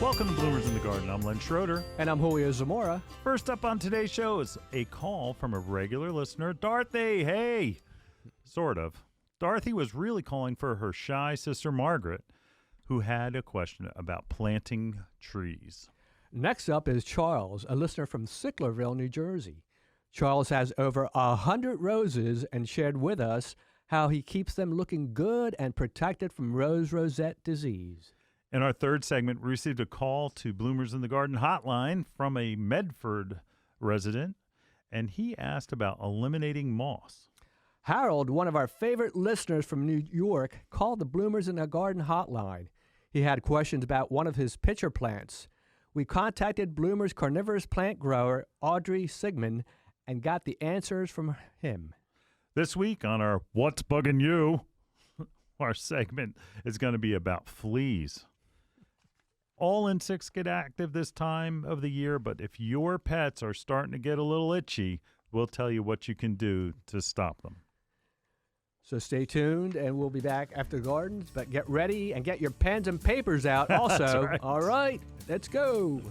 Welcome to Bloomers in the Garden. I'm Len Schroeder. And I'm Julio Zamora. First up on today's show is a call from a regular listener, Dorothy. Hey! Sort of. Dorothy was really calling for her shy sister, Margaret, who had a question about planting trees. Next up is Charles, a listener from Sicklerville, New Jersey. Charles has over 100 roses and shared with us how he keeps them looking good and protected from Rose Rosette disease. In our third segment, we received a call to Bloomers in the Garden hotline from a Medford resident, and he asked about eliminating moss. Harold, one of our favorite listeners from New York, called the Bloomers in the Garden hotline. He had questions about one of his pitcher plants. We contacted Bloomers carnivorous plant grower Audrey Sigmund and got the answers from him. This week on our What's Buggin You, our segment is going to be about fleas. All insects get active this time of the year, but if your pets are starting to get a little itchy, we'll tell you what you can do to stop them. So stay tuned, and we'll be back after the gardens, but get ready and get your pens and papers out also. That's right. All right, let's go.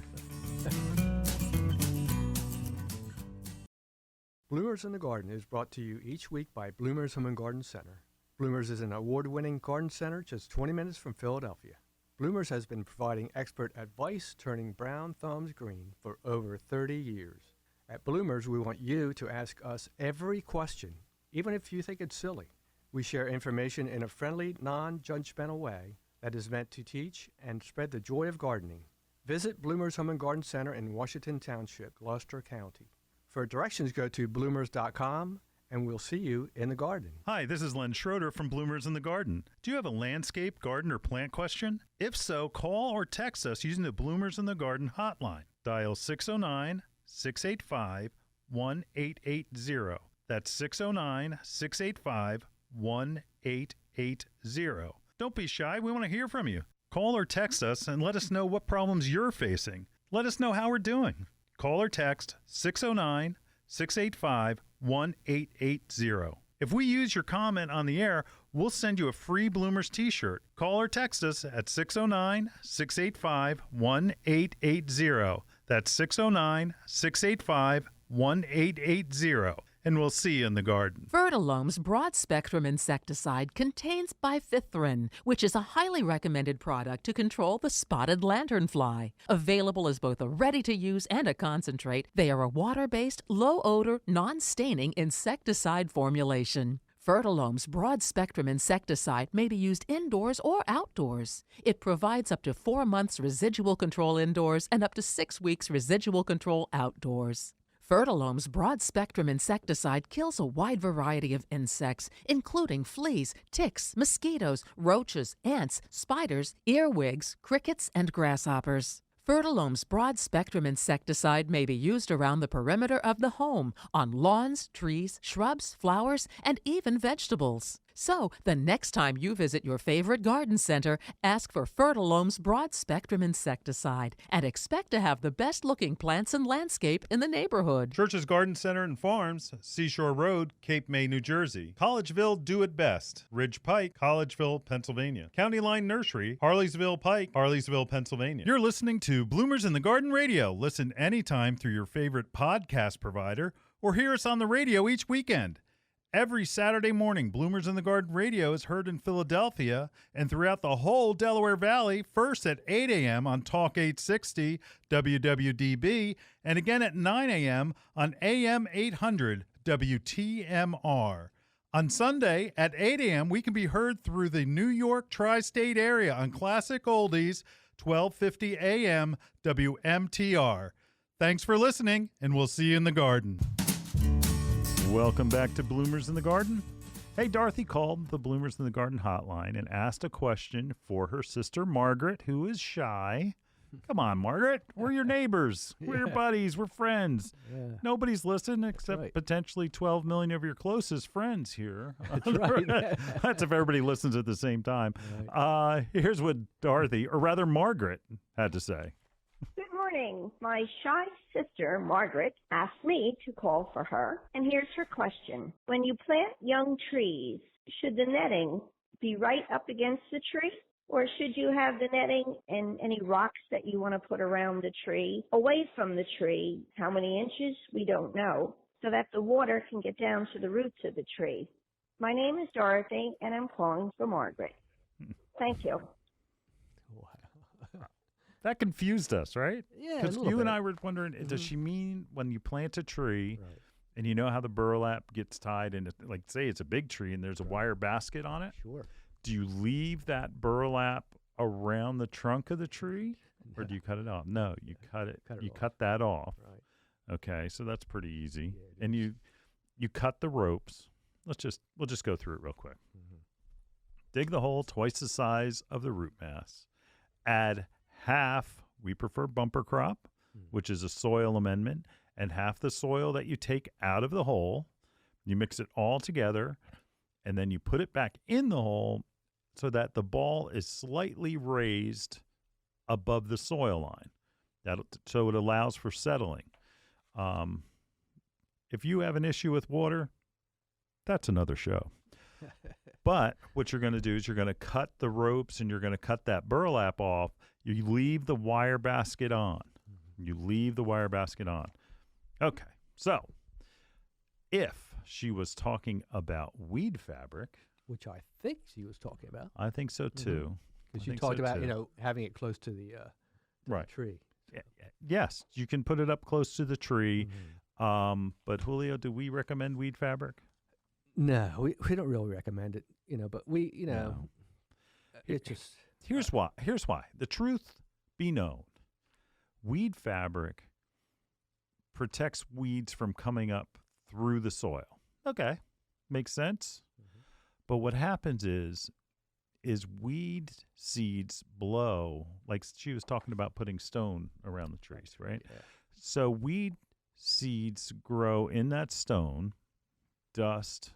Bloomers in the Garden is brought to you each week by Bloomers Home and Garden Center. Bloomers is an award-winning garden center just 20 minutes from Philadelphia. Bloomers has been providing expert advice turning brown thumbs green for over 30 years. At Bloomers, we want you to ask us every question, even if you think it's silly. We share information in a friendly, non-judgmental way that is meant to teach and spread the joy of gardening. Visit Bloomers Home and Garden Center in Washington Township, Gloucester County. For directions, go to bloomers.com, and we'll see you in the garden. Hi, this is Len Schroeder from Bloomers in the Garden. Do you have a landscape, garden, or plant question? If so, call or text us using the Bloomers in the Garden hotline. Dial 609-685-1880. That's 609-685-1880. Don't be shy. We want to hear from you. Call or text us and let us know what problems you're facing. Let us know how we're doing. Call or text 609-685-1880. If we use your comment on the air, we'll send you a free Bloomers t-shirt. Call or text us at 609-685-1880. That's 609-685-1880. And we'll see you in the garden. Fertilome's broad-spectrum insecticide contains bifithrin, which is a highly recommended product to control the spotted lanternfly. Available as both a ready-to-use and a concentrate, they are a water-based, low-odor, non-staining insecticide formulation. Fertilome's broad-spectrum insecticide may be used indoors or outdoors. It provides up to 4 months residual control indoors and up to 6 weeks residual control outdoors. Fertilome's broad-spectrum insecticide kills a wide variety of insects, including fleas, ticks, mosquitoes, roaches, ants, spiders, earwigs, crickets, and grasshoppers. Fertilome's broad-spectrum insecticide may be used around the perimeter of the home, on lawns, trees, shrubs, flowers, and even vegetables. So, the next time you visit your favorite garden center, ask for Fertilome's broad-spectrum insecticide and expect to have the best-looking plants and landscape in the neighborhood. Church's Garden Center and Farms, Seashore Road, Cape May, New Jersey. Collegeville, Do It Best. Ridge Pike, Collegeville, Pennsylvania. County Line Nursery, Harleysville Pike, Harleysville, Pennsylvania. You're listening to Bloomers in the Garden Radio. Listen anytime through your favorite podcast provider or hear us on the radio each weekend. Every Saturday morning, Bloomers in the Garden Radio is heard in Philadelphia and throughout the whole Delaware Valley, first at 8 a.m. on Talk 860 WWDB, and again at 9 a.m. on AM 800 WTMR. On Sunday at 8 a.m., we can be heard through the New York tri-state area on Classic Oldies, 1250 a.m. WMTR. Thanks for listening, and we'll see you in the garden. Welcome back to Bloomers in the Garden. Hey, Dorothy called the Bloomers in the Garden hotline and asked a question for her sister Margaret, who is shy. Come on, Margaret. We're your neighbors. We're your buddies. We're friends. Yeah. Nobody's listening except potentially 12 million of your closest friends here. That's right. That's if everybody listens at the same time. Right. Here's what Dorothy, or rather Margaret, had to say. Good morning. My shy sister, Margaret, asked me to call for her, and here's her question. When you plant young trees, should the netting be right up against the tree Or should you have the netting and any rocks that you want to put around the tree away from the tree? How many inches? We don't know. So that the water can get down to the roots of the tree. My name is Dorothy, and I'm calling for Margaret. Thank you. Wow. That confused us, right? Yeah, a Because little you and bit. I were wondering, does she mean when you plant a tree Right. and you know how the burlap gets tied in, like say it's a big tree and there's a wire basket on it? Sure. Do you leave that burlap around the trunk of the tree or do you cut it off? No, you cut it. Cut it You off. cut that off. Right. Okay, so that's pretty easy. Yeah, it And is. you cut the ropes. We'll just go through it real quick. Dig the hole twice the size of the root mass. Add half, we prefer bumper crop, which is a soil amendment, and half the soil that you take out of the hole. You mix it all together, and then you put it back in the hole so that the ball is slightly raised above the soil line. So it allows for settling. If you have an issue with water, that's another show. But what you're going to do is you're going to cut the ropes and you're going to cut that burlap off. You leave the wire basket on. You leave the wire basket on. Okay. So if she was talking about weed fabric, Which I think she was talking about. I think so too. Because I you think talked so about, too. having it close to the Right. tree. Yes, you can put it up close to the tree. But Julio, do we recommend weed fabric? No, we don't really recommend it, but we, No. it just. Here's why. The truth be known. Weed fabric protects weeds from coming up through the soil. Okay. Makes sense. But what happens is weed seeds blow, like she was talking about putting stone around the trees, right? Yeah. So weed seeds grow in that stone, dust,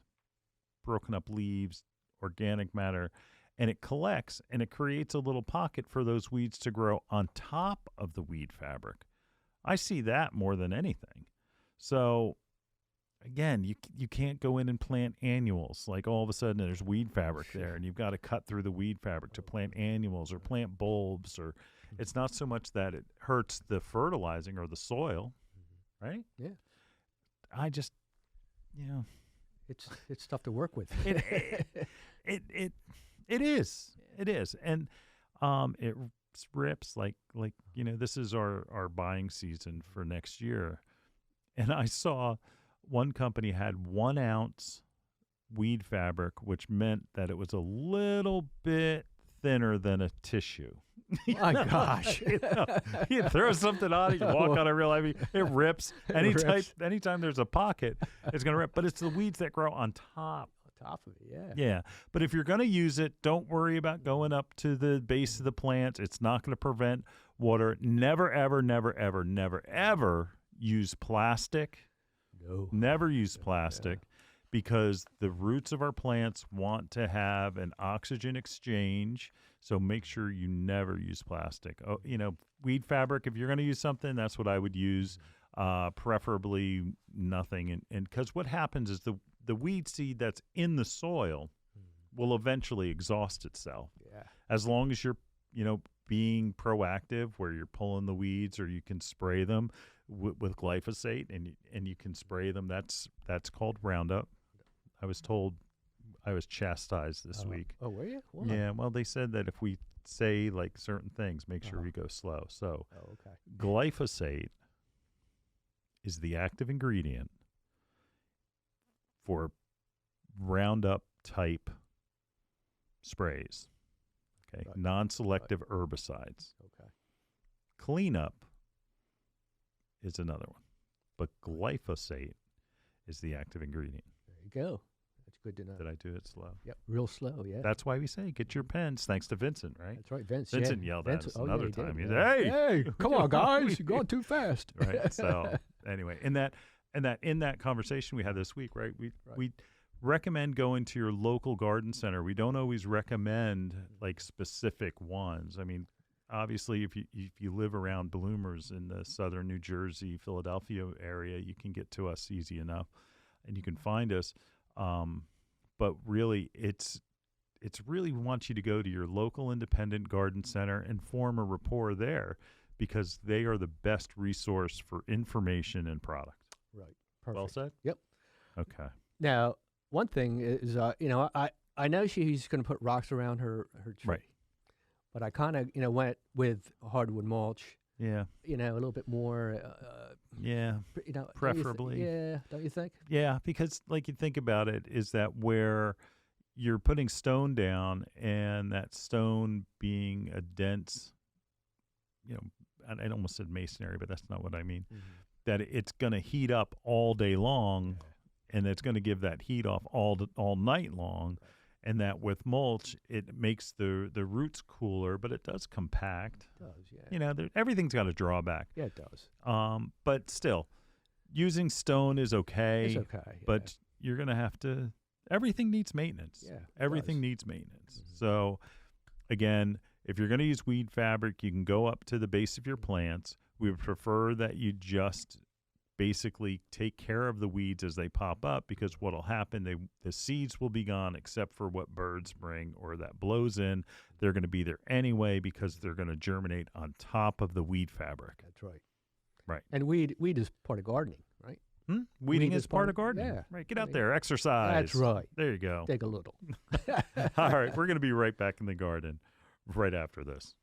broken up leaves, organic matter, and it collects and it creates a little pocket for those weeds to grow on top of the weed fabric. I see that more than anything. So again, you can't go in and plant annuals. Like all of a sudden there's weed fabric there and you've got to cut through the weed fabric to plant annuals or plant bulbs, or it's not so much that it hurts the fertilizing or the soil, right? Yeah. I just, It's tough to work with. It is. And it rips like this is our buying season for next year. And I saw one company had 1 ounce weed fabric, which meant that it was a little bit thinner than a tissue. My gosh. You throw something on it, you walk on it real heavy, it rips. Anytime there's a pocket, it's going to rip. But it's the weeds that grow on top. Top of it, yeah. Yeah. But if you're going to use it, don't worry about going up to the base of the plant. It's not going to prevent water. Never, ever, never, ever, never, ever use plastic. No. Never use plastic because the roots of our plants want to have an oxygen exchange. So make sure you never use plastic. Oh, weed fabric, if you're going to use something, that's what I would use. Preferably nothing. And because what happens is the weed seed that's in the soil will eventually exhaust itself. Yeah. As long as you're, being proactive where you're pulling the weeds, or you can spray them with glyphosate and you can spray them. That's called Roundup. I was told I was chastised this week. Oh, were you? Why? Yeah, well, they said that if we say like certain things, make sure we go slow. So okay. glyphosate is the active ingredient for Roundup type sprays. Okay, Right. non-selective herbicides. Okay. Cleanup is another one, but glyphosate is the active ingredient. There you go. That's good to know. Did I do it slow? Yep. Real slow, yeah. That's why we say get your pens. Thanks to Vincent, right? That's right, Vince. Vincent yeah. yelled Vince, at us oh, another yeah, he time. did, He yeah. said, "Hey, come on, guys, you're going too fast." Right. So anyway, in that conversation we had this week, right? We recommend going to your local garden center. We don't always recommend like specific ones. I mean, obviously, if you live around bloomers in the southern New Jersey, Philadelphia area, you can get to us easy enough, and you can find us. But really, it's it's really wants you to go to your local independent garden center and form a rapport there, because they are the best resource for information and product. Right. Perfect. Well said? Yep. Okay. Now, one thing is, I know she's going to put rocks around her tree. Right. But I kind of, went with hardwood mulch. Yeah. A little bit more. Yeah. Preferably. Don't you think? Yeah, because like you think about it, is that where you're putting stone down, and that stone being a dense, I almost said masonry, but that's not what I mean. Mm-hmm. That it's going to heat up all day long, and it's going to give that heat off all night long. Right. And that with mulch, it makes the roots cooler, but it does compact. It does, yeah. Everything's got a drawback. Yeah, it does. But still, using stone is okay. It's okay. Yeah. But you're going to have to, everything needs maintenance. Yeah, everything needs maintenance. Mm-hmm. So, again, if you're going to use weed fabric, you can go up to the base of your plants. We would prefer that you just basically take care of the weeds as they pop up, because what will happen, the seeds will be gone except for what birds bring or that blows in. They're going to be there anyway, because they're going to germinate on top of the weed fabric. That's right. Right. And weed is part of gardening, right? Weeding is part of gardening. Yeah. Right. Get out there, exercise. That's right. There you go. Take a little. All right. We're going to be right back in the garden right after this.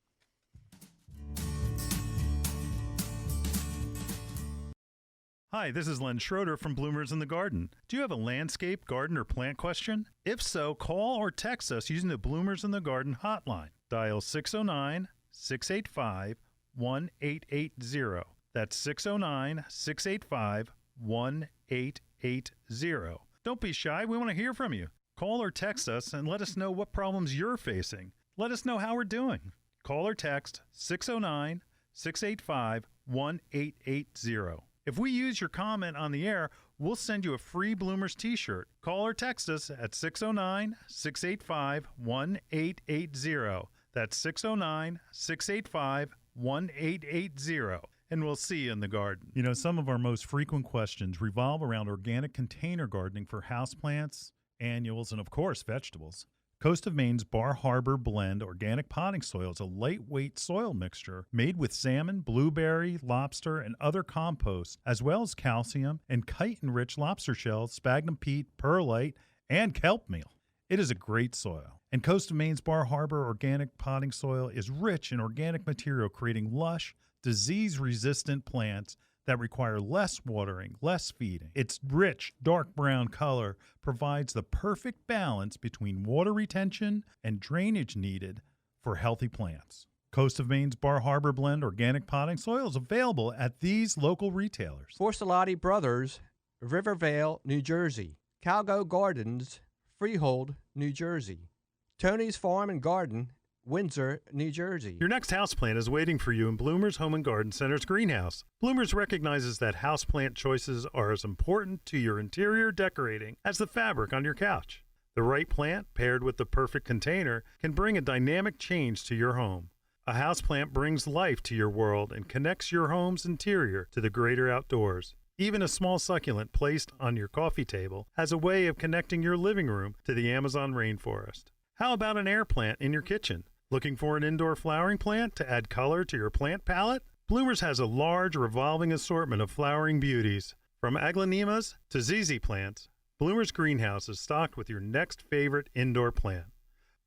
Hi, this is Len Schroeder from Bloomers in the Garden. Do you have a landscape, garden, or plant question? If so, call or text us using the Bloomers in the Garden hotline. Dial 609-685-1880. That's 609-685-1880. Don't be shy. We want to hear from you. Call or text us and let us know what problems you're facing. Let us know how we're doing. Call or text 609-685-1880. If we use your comment on the air, we'll send you a free Bloomers t-shirt. Call or text us at 609-685-1880. That's 609-685-1880. And we'll see you in the garden. Some of our most frequent questions revolve around organic container gardening for houseplants, annuals, and of course, vegetables. Coast of Maine's Bar Harbor Blend Organic Potting Soil is a lightweight soil mixture made with salmon, blueberry, lobster, and other composts, as well as calcium and chitin-rich lobster shells, sphagnum peat, perlite, and kelp meal. It is a great soil. And Coast of Maine's Bar Harbor Organic Potting Soil is rich in organic material, creating lush, disease-resistant plants that require less watering, less feeding. Its rich, dark brown color provides the perfect balance between water retention and drainage needed for healthy plants. Coast of Maine's Bar Harbor Blend Organic Potting Soil is available at these local retailers. Forcelati Brothers, Rivervale, New Jersey. Calgo Gardens, Freehold, New Jersey. Tony's Farm and Garden, Windsor, New Jersey. Your next houseplant is waiting for you in Bloomers Home and Garden Center's greenhouse. Bloomers recognizes that houseplant choices are as important to your interior decorating as the fabric on your couch. The right plant, paired with the perfect container, can bring a dynamic change to your home. A houseplant brings life to your world and connects your home's interior to the greater outdoors. Even a small succulent placed on your coffee table has a way of connecting your living room to the Amazon rainforest. How about an air plant in your kitchen? Looking for an indoor flowering plant to add color to your plant palette? Bloomers has a large revolving assortment of flowering beauties. From aglaonemas to ZZ plants, Bloomers Greenhouse is stocked with your next favorite indoor plant.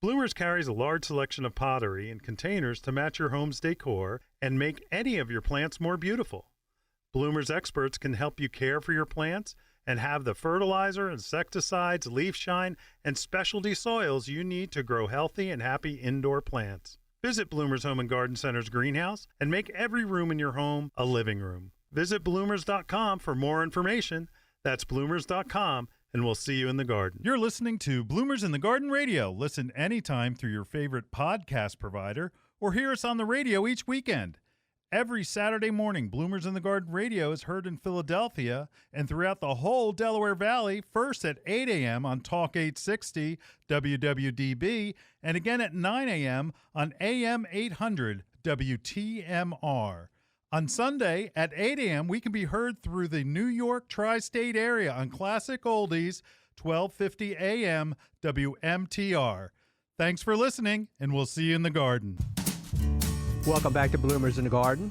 Bloomers carries a large selection of pottery and containers to match your home's decor and make any of your plants more beautiful. Bloomers experts can help you care for your plants and have the fertilizer, insecticides, leaf shine, and specialty soils you need to grow healthy and happy indoor plants. Visit Bloomers Home and Garden Center's greenhouse and make every room in your home a living room. Visit bloomers.com for more information. That's bloomers.com, and we'll see you in the garden. You're listening to Bloomers in the Garden Radio. Listen anytime through your favorite podcast provider or hear us on the radio each weekend. Every Saturday morning, Bloomers in the Garden Radio is heard in Philadelphia and throughout the whole Delaware Valley, first at 8 a.m. on Talk 860 WWDB, and again at 9 a.m. on AM 800 WTMR. On Sunday at 8 a.m., we can be heard through the New York tri-state area on Classic Oldies, 1250 a.m. WMTR. Thanks for listening, and we'll see you in the garden. Welcome back to Bloomers in the Garden.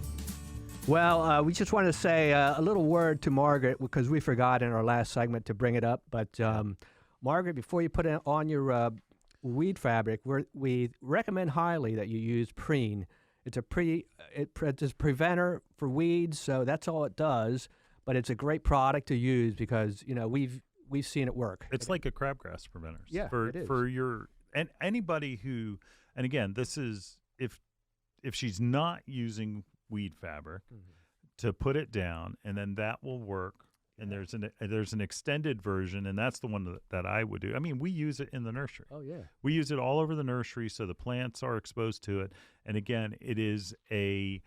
Well, we just wanted to say a little word to Margaret because we forgot in our last segment to bring it up. But Margaret, before you put it on your weed fabric, we recommend highly that you use Preen. It's a preventer for weeds, so that's all it does. But it's a great product to use because we've seen it work. It's like a crabgrass preventer. Yeah, it is. For your and anybody who, and again, this is if she's not using weed fabric, to put it down, and then that will work. And there's an extended version, and that's the one that I would do. I mean, we use it in the nursery. Oh, yeah. We use it all over the nursery, so the plants are exposed to it. And again, it is a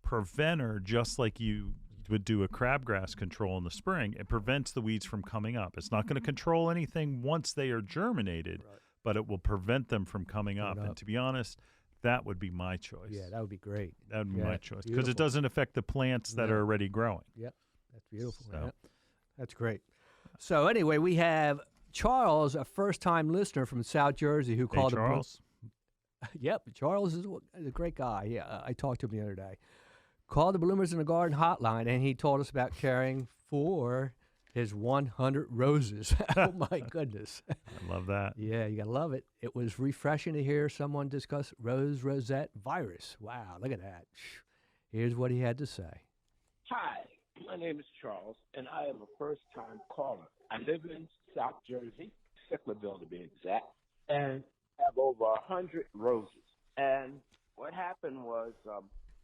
preventer, just like you would do a crabgrass control in the spring. It prevents the weeds from coming up. It's not going to control anything once they are germinated, but it will prevent them from coming up. And to be honest, that would be my choice. Yeah, that would be great. That would be my choice because beautiful. it doesn't affect the plants that are already growing. Yep. That's beautiful. So. Yep. That's great. So anyway, we have Charles, a first-time listener from South Jersey, who called. Charles. Yep, Charles is a great guy. Yeah, I talked to him the other day. Called the Bloomers in the Garden hotline, and he told us about caring for his 100 roses. Oh my goodness! I love that. Yeah, you gotta love it. It was refreshing to hear someone discuss Rose Rosette virus. Wow, look at that. Here's what he had to say. Hi. My name is Charles, and I am a first-time caller. I live in South Jersey, Sicklerville to be exact, and have over 100 roses. And what happened was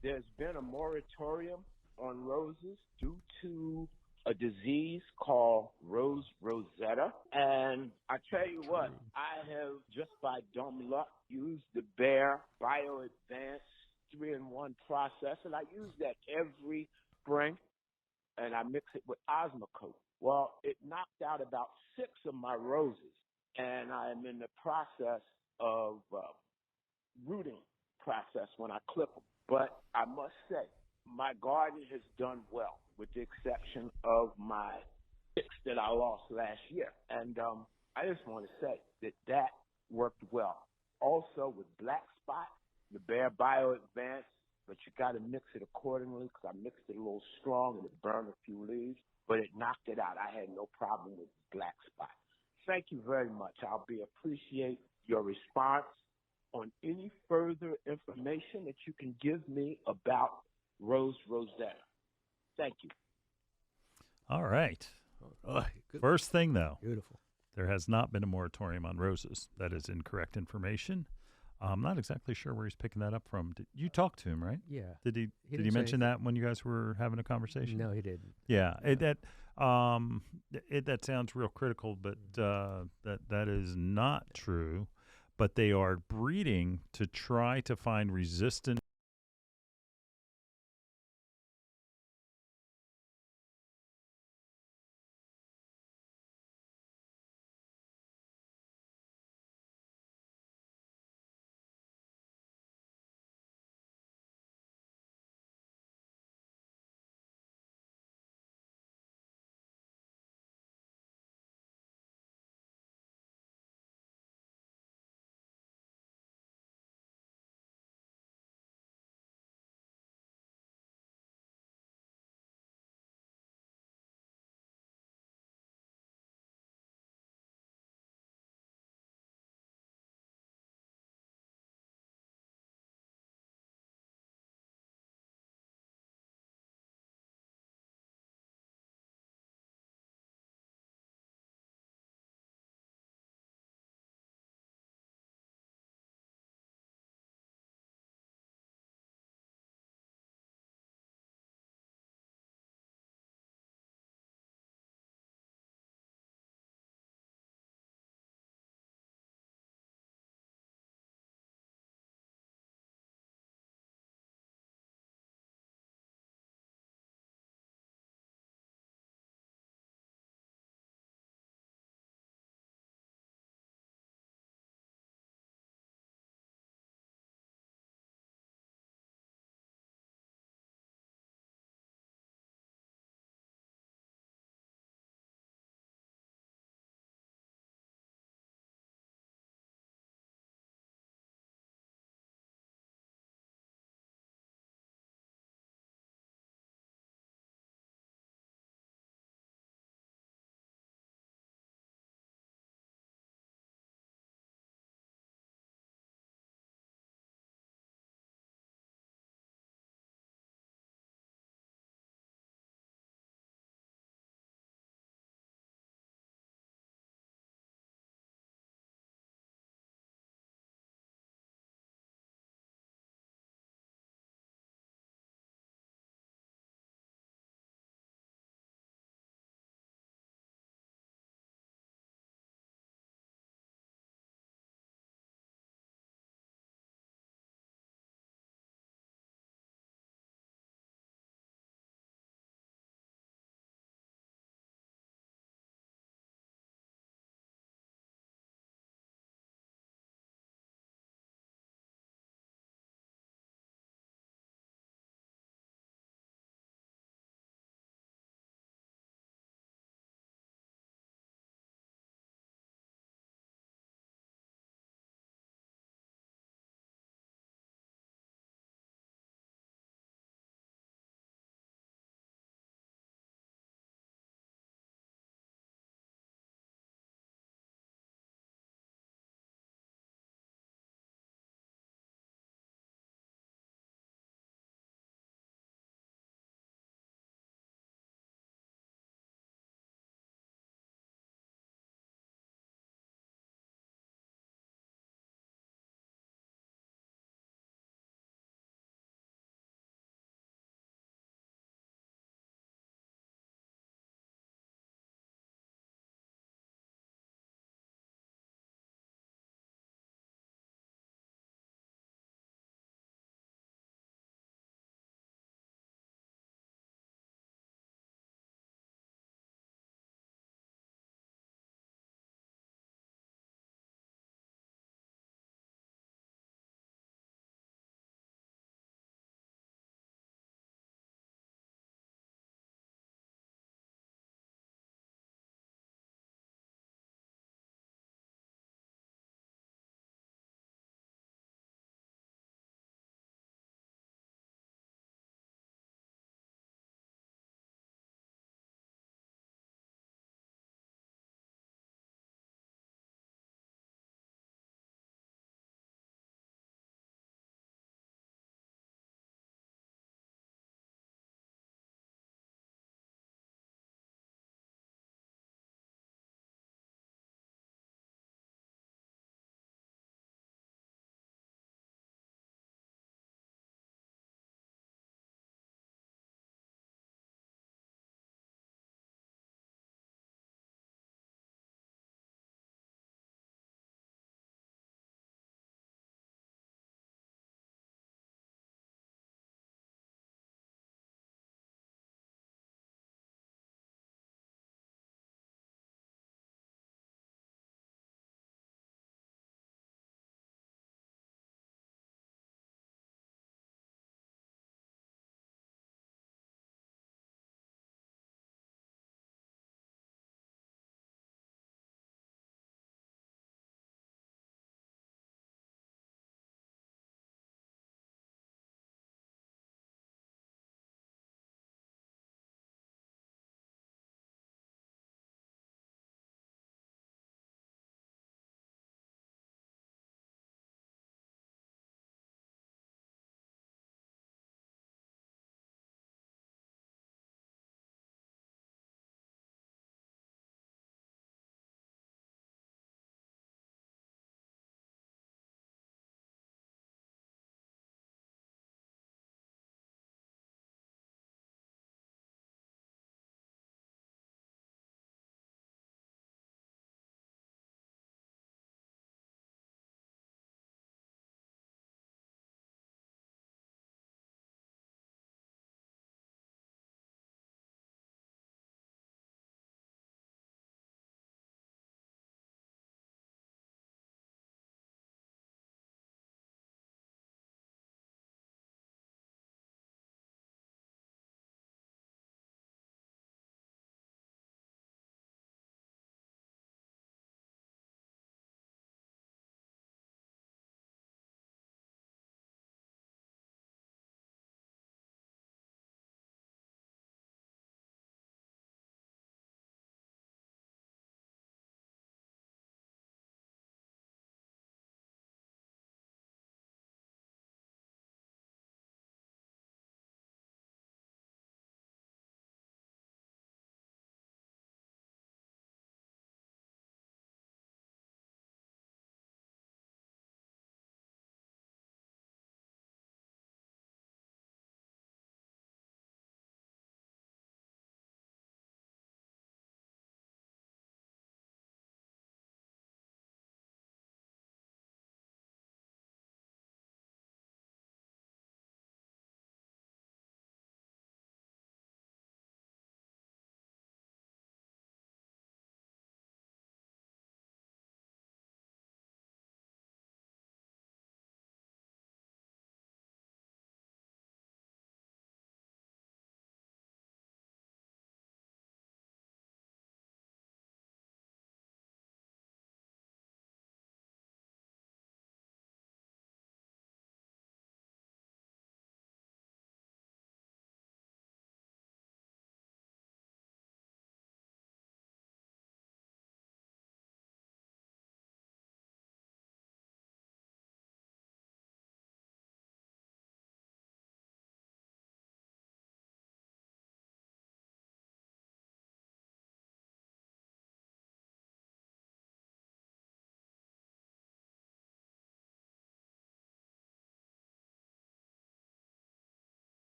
there's been a moratorium on roses due to a disease called Rose Rosette. And I tell you what, I have, just by dumb luck, used the Bayer Bio Advanced 3-in-1 process, and I use that every spring. And I mix it with Osmocote. Well, it knocked out about 6 of my roses, and I'm in the process of rooting process when I clip them. But I must say, my garden has done well, with the exception of my 6 that I lost last year. And I just want to say that worked well. Also, with black spot, the Bayer Bio Advanced, but you got to mix it accordingly because I mixed it a little strong and it burned a few leaves, but it knocked it out. I had no problem with black spot. Thank you very much. I'll appreciate your response on any further information that you can give me about Rose Rosette. Thank you. All right. Good. First thing, though. Beautiful. There has not been a moratorium on roses. That is incorrect information. I'm not exactly sure where he's picking that up from. Did you talk to him, right? Yeah. Did he mention that when you guys were having a conversation? No, he didn't. Yeah. That sounds real critical, but that is not true. But they are breeding to try to find resistant